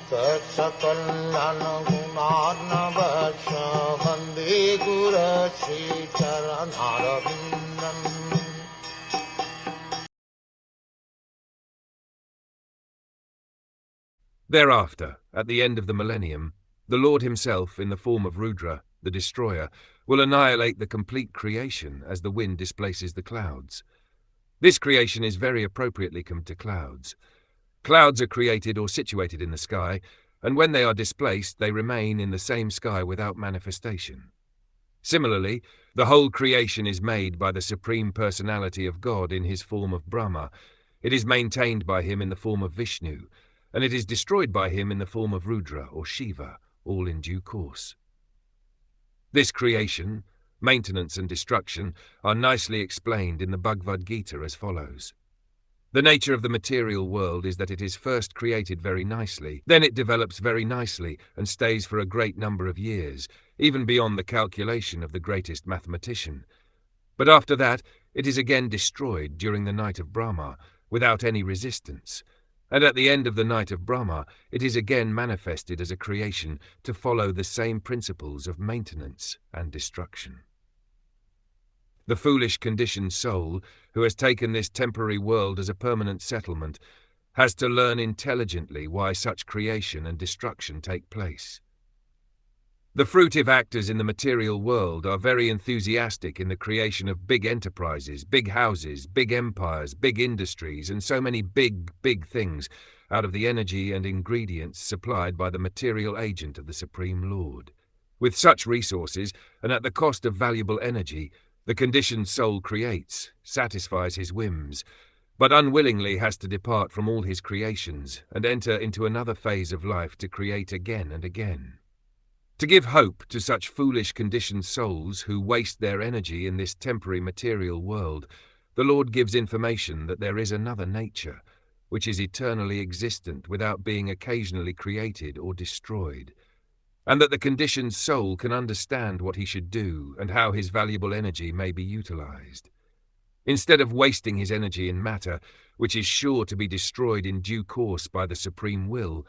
Saksakallan gunarnavasya Vande Guru Sri Charanaravindan. Thereafter, at the end of the millennium, the Lord himself, in the form of Rudra, the destroyer, will annihilate the complete creation as the wind displaces the clouds. This creation is very appropriately come to clouds. Clouds are created or situated in the sky, and when they are displaced, they remain in the same sky without manifestation. Similarly, the whole creation is made by the Supreme Personality of God in his form of Brahma. It is maintained by him in the form of Vishnu, and it is destroyed by him in the form of Rudra or Shiva, all in due course. This creation, maintenance and destruction are nicely explained in the Bhagavad Gita as follows. The nature of the material world is that it is first created very nicely, then it develops very nicely and stays for a great number of years, even beyond the calculation of the greatest mathematician. But after that, it is again destroyed during the night of Brahma, without any resistance, and at the end of the night of Brahma, it is again manifested as a creation to follow the same principles of maintenance and destruction. The foolish conditioned soul, who has taken this temporary world as a permanent settlement, has to learn intelligently why such creation and destruction take place. The fruitive actors in the material world are very enthusiastic in the creation of big enterprises, big houses, big empires, big industries, and so many big things out of the energy and ingredients supplied by the material agent of the Supreme Lord. With such resources, and at the cost of valuable energy, the conditioned soul creates, satisfies his whims, but unwillingly has to depart from all his creations and enter into another phase of life to create again and again. To give hope to such foolish conditioned souls who waste their energy in this temporary material world, the Lord gives information that there is another nature, which is eternally existent without being occasionally created or destroyed, and that the conditioned soul can understand what he should do and how his valuable energy may be utilized. Instead of wasting his energy in matter, which is sure to be destroyed in due course by the Supreme Will,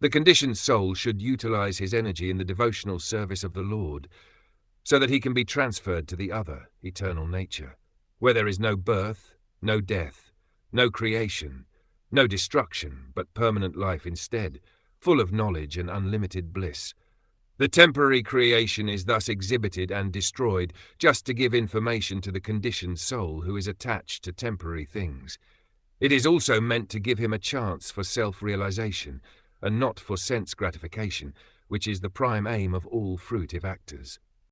the conditioned soul should utilize his energy in the devotional service of the Lord, so that he can be transferred to the other, eternal nature, where there is no birth, no death, no creation, no destruction, but permanent life instead, full of knowledge and unlimited bliss. The temporary creation is thus exhibited and destroyed just to give information to the conditioned soul who is attached to temporary things. It is also meant to give him a chance for self-realization, and not for sense gratification, which is the prime aim of all fruitive actors.